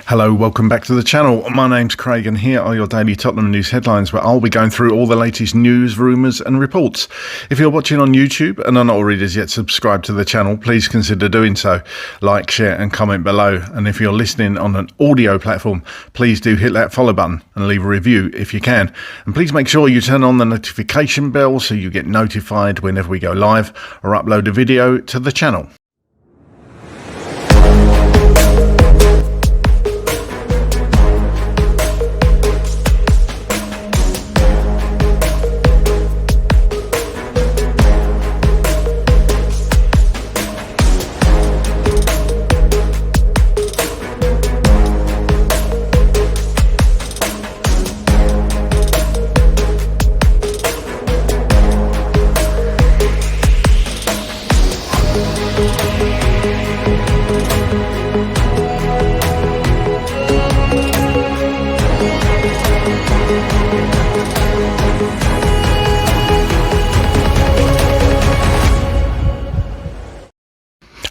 Hello, welcome back to the channel. My name's Craig and here are your daily Tottenham news headlines where I'll be going through all the latest news, rumours and reports. If you're watching on YouTube and are not already as yet subscribed to the channel, please consider doing so. Like, share and comment below. And if you're listening on an audio platform, please do hit that follow button and leave a review if you can. And please make sure you turn on the notification bell so you get notified whenever we go live or upload a video to the channel.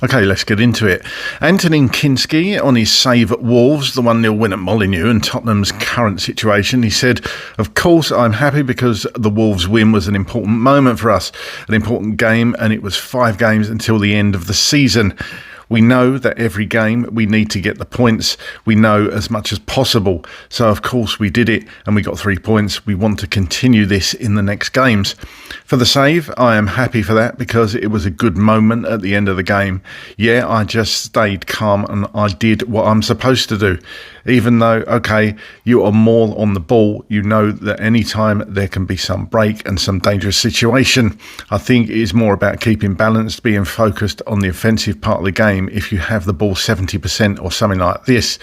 Okay, let's get into it. Anthony Kinsky on his save at Wolves, the 1-0 win at Molineux and Tottenham's current situation. He said, "Of course, I'm happy because the Wolves win was an important moment for us, an important game, and it was 5 games until the end of the season. We know that every game we need to get the points. We know as much as possible. So, of course, we did it and we got 3 points. We want to continue this in the next games. For the save, I am happy for that because it was a good moment at the end of the game. Yeah, I just stayed calm and I did what I'm supposed to do. Even though, okay, you are more on the ball, you know that any time there can be some break and some dangerous situation. I think it is more about keeping balanced, being focused on the offensive part of the game. If you have the ball 70% or something like this,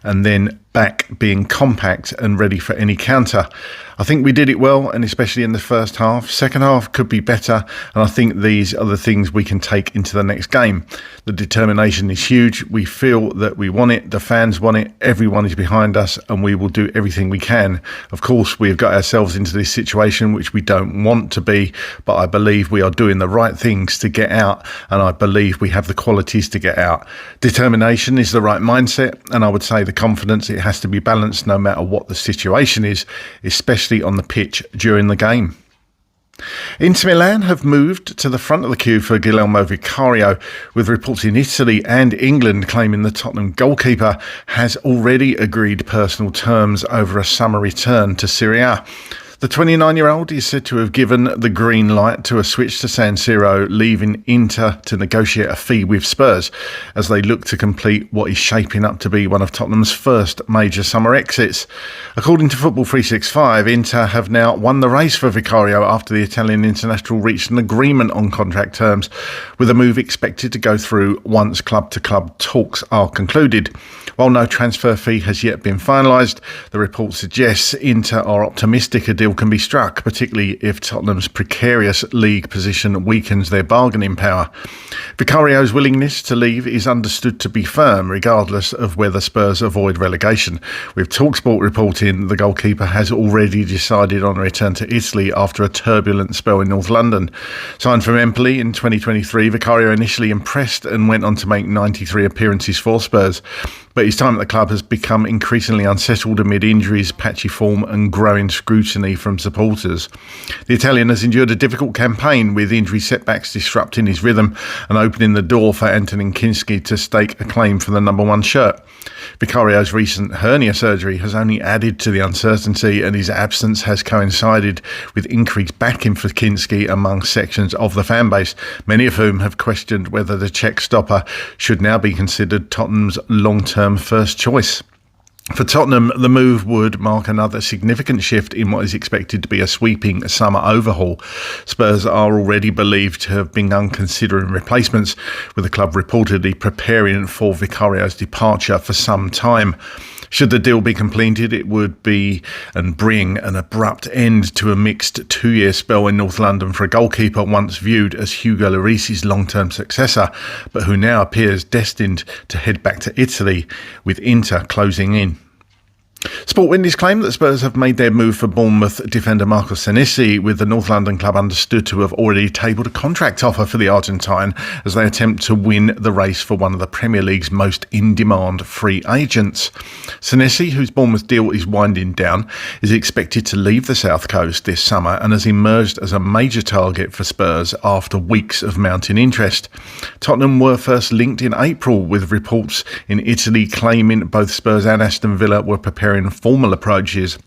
and then back being compact and ready for any counter. I think we did it well, and especially in the first half. Second half could be better, and I think these are the things we can take into the next game. The determination is huge. We feel that we want it, the fans want it, everyone is behind us, and we will do everything we can. Of course, we have got ourselves into this situation which we don't want to be, but I believe we are doing the right things to get out, and I believe we have the qualities to get out. Determination is the right mindset, and I would say the confidence, it has to be balanced no matter what the situation is, especially on the pitch during the game. Inter Milan have moved to the front of the queue for Guillermo Vicario, with reports in Italy and England claiming the Tottenham goalkeeper has already agreed personal terms over a summer return to Serie A. The 29-year-old is said to have given the green light to a switch to San Siro, leaving Inter to negotiate a fee with Spurs as they look to complete what is shaping up to be one of Tottenham's first major summer exits. According to Football 365, Inter have now won the race for Vicario after the Italian international reached an agreement on contract terms, with a move expected to go through once club-to-club talks are concluded. While no transfer fee has yet been finalised, the report suggests Inter are optimistic a deal can be struck, particularly if Tottenham's precarious league position weakens their bargaining power. Vicario's willingness to leave is understood to be firm, regardless of whether Spurs avoid relegation, with TalkSport reporting the goalkeeper has already decided on a return to Italy after a turbulent spell in North London. Signed from Empoli in 2023, Vicario initially impressed and went on to make 93 appearances for Spurs, but his time at the club has become increasingly unsettled amid injuries, patchy form and growing scrutiny from supporters. The Italian has endured a difficult campaign, with injury setbacks disrupting his rhythm and opening the door for Anthony Kinsky to stake a claim for the number 1 shirt. Vicario's recent hernia surgery has only added to the uncertainty, and his absence has coincided with increased backing for Kinsky among sections of the fan base, many of whom have questioned whether the Czech stopper should now be considered Tottenham's long-term first choice. For Tottenham, the move would mark another significant shift in what is expected to be a sweeping summer overhaul. Spurs are already believed to have begun considering replacements, with the club reportedly preparing for Vicario's departure for some time. Should the deal be completed, it would be and bring an abrupt end to a mixed 2-year spell in North London for a goalkeeper once viewed as Hugo Lloris's long-term successor, but who now appears destined to head back to Italy, with Inter closing in. Sport Windies claim that Spurs have made their move for Bournemouth defender Marco Senesi, with the North London club understood to have already tabled a contract offer for the Argentine as they attempt to win the race for one of the Premier League's most in-demand free agents. Senesi, whose Bournemouth deal is winding down, is expected to leave the South Coast this summer and has emerged as a major target for Spurs after weeks of mounting interest. Tottenham were first linked in April, with reports in Italy claiming both Spurs and Aston Villa were preparing formal approaches,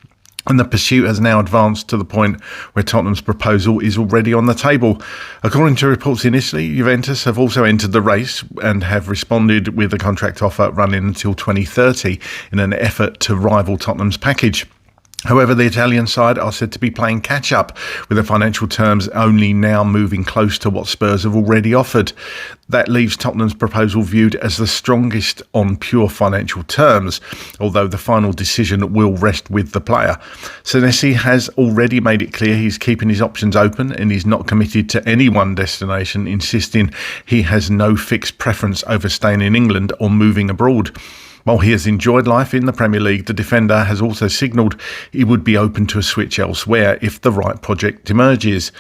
and the pursuit has now advanced to the point where Tottenham's proposal is already on the table. According to reports in Italy, Juventus have also entered the race and have responded with a contract offer running until 2030 in an effort to rival Tottenham's package. However, the Italian side are said to be playing catch-up, with the financial terms only now moving close to what Spurs have already offered. That leaves Tottenham's proposal viewed as the strongest on pure financial terms, although the final decision will rest with the player. Senesi has already made it clear he's keeping his options open and he's not committed to any one destination, insisting he has no fixed preference over staying in England or moving abroad. While he has enjoyed life in the Premier League, the defender has also signalled he would be open to a switch elsewhere if the right project emerges.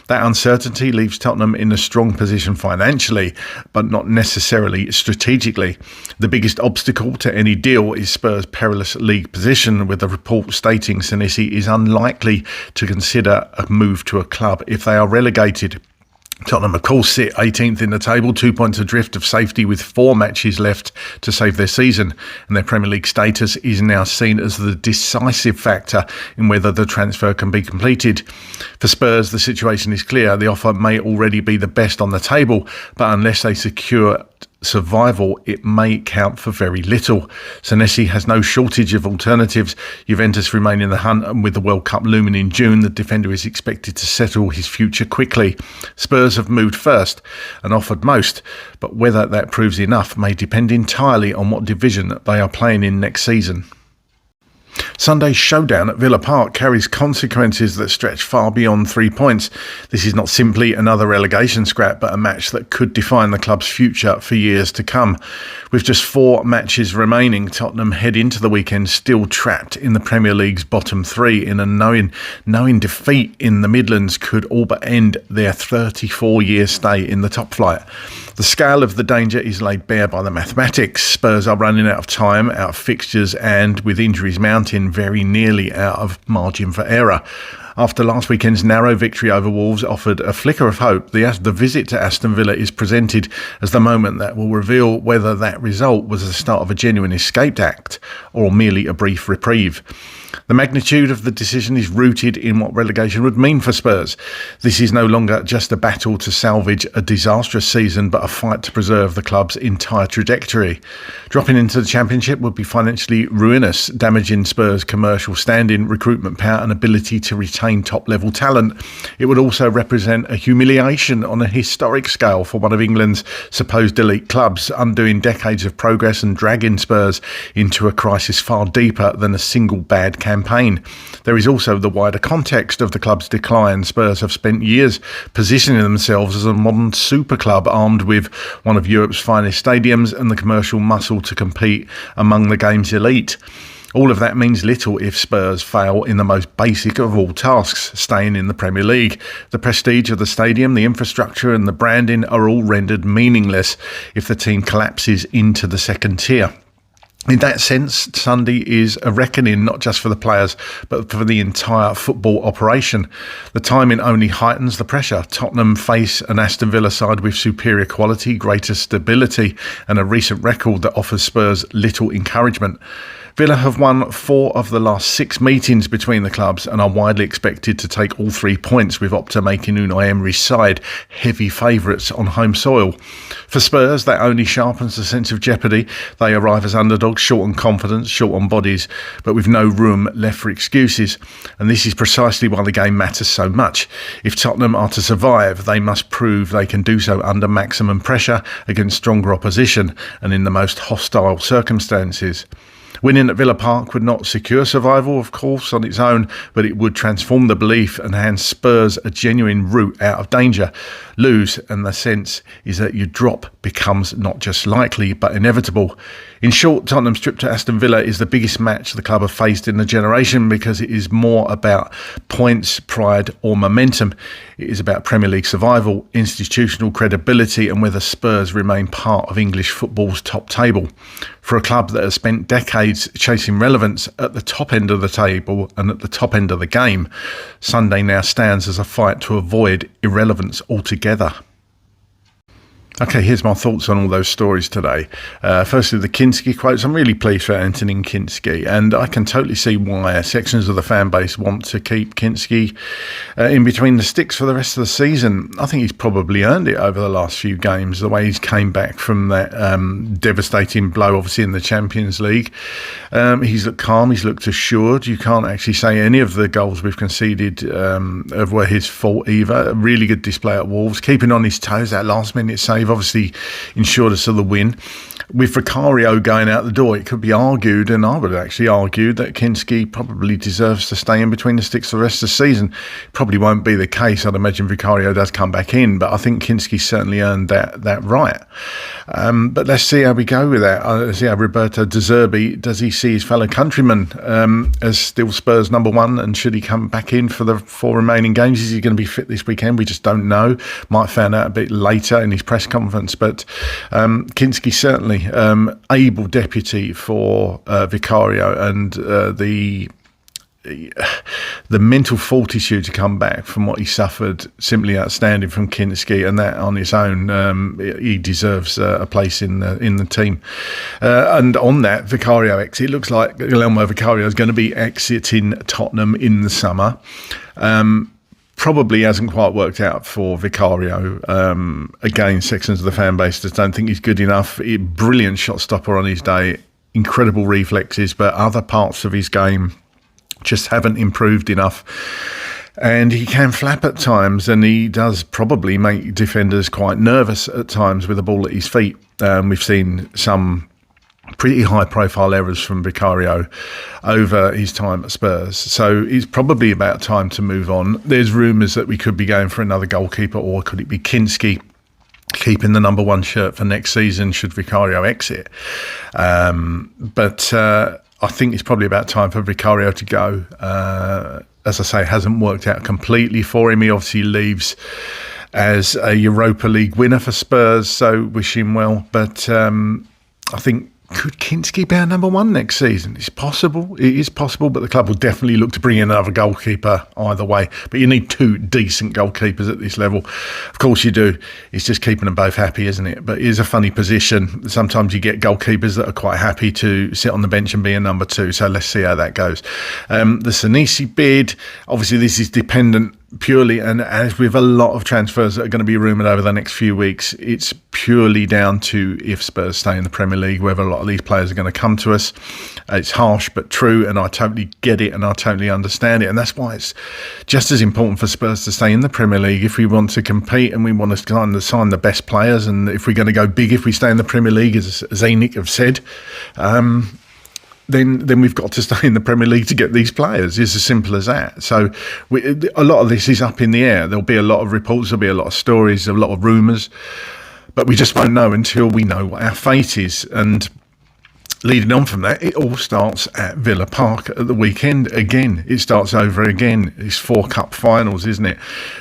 That uncertainty leaves Tottenham in a strong position financially, but not necessarily strategically. The biggest obstacle to any deal is Spurs' perilous league position, with the report stating Senesi is unlikely to consider a move to a club if they are relegated. Tottenham, of course, sit 18th in the table, 2 points adrift of safety with 4 matches left to save their season, and their Premier League status is now seen as the decisive factor in whether the transfer can be completed. For Spurs, the situation is clear. The offer may already be the best on the table, but unless they secure survival, it may count for very little. Senesi has no shortage of alternatives. Juventus remain in the hunt, and with the World Cup looming in June, the defender is expected to settle his future quickly. Spurs have moved first and offered most, but whether that proves enough may depend entirely on what division they are playing in next season. Sunday's showdown at Villa Park carries consequences that stretch far beyond 3 points. This is not simply another relegation scrap, but a match that could define the club's future for years to come. With just 4 matches remaining, Tottenham head into the weekend still trapped in the Premier League's bottom 3, in a knowing defeat in the Midlands could all but end their 34-year stay in the top flight. The scale of the danger is laid bare by the mathematics. Spurs are running out of time, out of fixtures, and with injuries mounting, very nearly out of margin for error. After last weekend's narrow victory over Wolves offered a flicker of hope, the visit to Aston Villa is presented as the moment that will reveal whether that result was the start of a genuine escape act or merely a brief reprieve. The magnitude of the decision is rooted in what relegation would mean for Spurs. This is no longer just a battle to salvage a disastrous season, but a fight to preserve the club's entire trajectory. Dropping into the Championship would be financially ruinous, damaging Spurs' commercial standing, recruitment power and ability to retain top-level talent. It would also represent a humiliation on a historic scale for one of England's supposed elite clubs, undoing decades of progress and dragging Spurs into a crisis far deeper than a single bad campaign. There is also the wider context of the club's decline. Spurs have spent years positioning themselves as a modern super club armed with one of Europe's finest stadiums and the commercial muscle to compete among the game's elite. All of that means little if Spurs fail in the most basic of all tasks, staying in the Premier League. The prestige of the stadium, the infrastructure and the branding are all rendered meaningless if the team collapses into the second tier. In that sense, Sunday is a reckoning not just for the players, but for the entire football operation. The timing only heightens the pressure. Tottenham face an Aston Villa side with superior quality, greater stability, and a recent record that offers Spurs little encouragement. Villa have won 4 of the last 6 meetings between the clubs and are widely expected to take all 3 points, with Opta making Unai Emery's side heavy favourites on home soil. For Spurs, that only sharpens the sense of jeopardy. They arrive as underdogs, short on confidence, short on bodies, but with no room left for excuses. And this is precisely why the game matters so much. If Tottenham are to survive, they must prove they can do so under maximum pressure, against stronger opposition, and in the most hostile circumstances. Winning at Villa Park would not secure survival, of course, on its own, but it would transform the belief and hand Spurs a genuine route out of danger. lose, and the sense is that your drop becomes not just likely but inevitable. In short, Tottenham's trip to Aston Villa is the biggest match the club have faced in a generation because it is more about points, pride or momentum. It is about Premier League survival, institutional credibility and whether Spurs remain part of English football's top table. For a club that has spent decades chasing relevance at the top end of the table and at the top end of the game, Sunday now stands as a fight to avoid irrelevance altogether. Okay, here's my thoughts on all those stories today. Firstly, the Kinsky quotes. I'm really pleased for Anthony Kinsky, and I can totally see why sections of the fan base want to keep Kinsky in between the sticks for the rest of the season. I think he's probably earned it over the last few games, the way he's came back from that devastating blow, obviously, in the Champions League. He's looked calm, he's looked assured. You can't actually say any of the goals we've conceded were his fault either. A really good display at Wolves, keeping on his toes. That last-minute save obviously ensured us of the win. With Vicario going out the door, it could be argued, and I would actually argue, that Kinsky probably deserves to stay in between the sticks for the rest of the season. Probably won't be the case. I'd imagine Vicario does come back in, but I think Kinsky certainly earned that right. But let's see how we go with that. Let's see how Roberto De Zerbi, does he see his fellow countrymen as still Spurs number one, and should he come back in for the 4 remaining games? Is he going to be fit this weekend? We just don't know. Might find out a bit later in his press conference, but Kinsky certainly able deputy for Vicario, and the mental fortitude to come back from what he suffered, simply outstanding from Kinsky, and that on its own, he deserves a place in the team. And on that Vicario exit, it looks like Guillermo Vicario is going to be exiting Tottenham in the summer. Probably hasn't quite worked out for Vicario. Again, sections of the fan base just don't think he's good enough. Brilliant shot stopper on his day, incredible reflexes, but other parts of his game just haven't improved enough. And he can flap at times, and he does probably make defenders quite nervous at times with the ball at his feet. We've seen some pretty high-profile errors from Vicario over his time at Spurs. So it's probably about time to move on. There's rumours that we could be going for another goalkeeper, or could it be Kinsky keeping the number 1 shirt for next season should Vicario exit? But I think it's probably about time for Vicario to go. As I say, it hasn't worked out completely for him. He obviously leaves as a Europa League winner for Spurs, so wish him well. But I think, could Kinsky be our number 1 next season? It's possible. It is possible, but the club will definitely look to bring in another goalkeeper either way. But you need 2 decent goalkeepers at this level. Of course you do. It's just keeping them both happy, isn't it? But it is a funny position. Sometimes you get goalkeepers that are quite happy to sit on the bench and be a number 2. So let's see how that goes. The Senesi bid, obviously this is dependent purely, and as with a lot of transfers that are going to be rumoured over the next few weeks, it's purely down to if Spurs stay in the Premier League, whether a lot of these players are going to come to us. It's harsh but true, and I totally get it and I totally understand it, and that's why it's just as important for Spurs to stay in the Premier League if we want to compete and we want to sign the best players, and if we're going to go big if we stay in the Premier League, as Zanik have said. Then we've got to stay in the Premier League to get these players. It's as simple as that. So a lot of this is up in the air. There'll be a lot of reports, there'll be a lot of stories, a lot of rumours, but we just won't know until we know what our fate is. And leading on from that, it all starts at Villa Park at the weekend. Again, it starts over again. It's 4 cup finals, isn't it?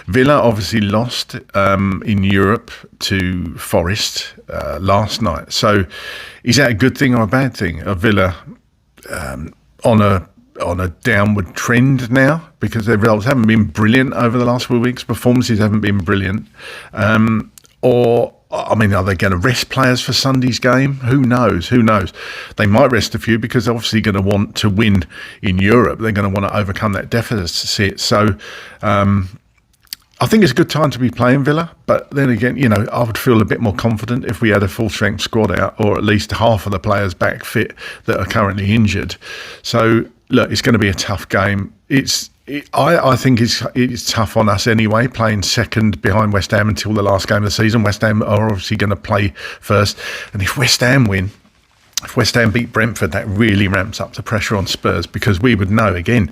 Villa obviously lost in Europe to Forest last night. So is that a good thing or a bad thing? Are Villa on a downward trend now because their results haven't been brilliant over the last few weeks? Performances haven't been brilliant. Or, I mean, are they going to rest players for Sunday's game? Who knows? Who knows? They might rest a few because they're obviously going to want to win in Europe. They're going to want to overcome that deficit. So I think it's a good time to be playing Villa. But then again, you know, I would feel a bit more confident if we had a full-strength squad out, or at least half of the players back fit that are currently injured. So, look, it's going to be a tough game. I think it's tough on us anyway, playing second behind West Ham until the last game of the season. West Ham are obviously going to play first. And if West Ham win, if West Ham beat Brentford, that really ramps up the pressure on Spurs, because we would know, again,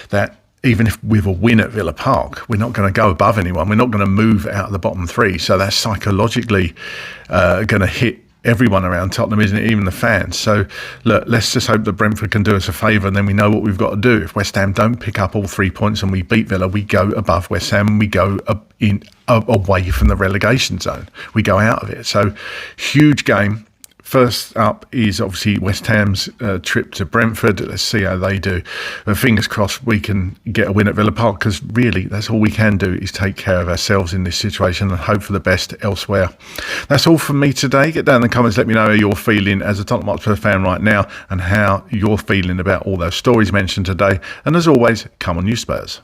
that even if with a win at Villa Park, we're not going to go above anyone. We're not going to move out of the bottom three. So that's psychologically going to hit everyone around Tottenham, isn't it? Even the fans. So look, let's just hope that Brentford can do us a favour, and then we know what we've got to do. If West Ham don't pick up all 3 points and we beat Villa, we go above West Ham and we go away from the relegation zone. We go out of it. So huge game. First up is obviously West Ham's trip to Brentford. Let's see how they do. But fingers crossed we can get a win at Villa Park, because really that's all we can do is take care of ourselves in this situation and hope for the best elsewhere. That's all from me today. Get down in the comments, let me know how you're feeling as a Tottenham Hotspur fan right now and how you're feeling about all those stories mentioned today. And as always, come on you Spurs.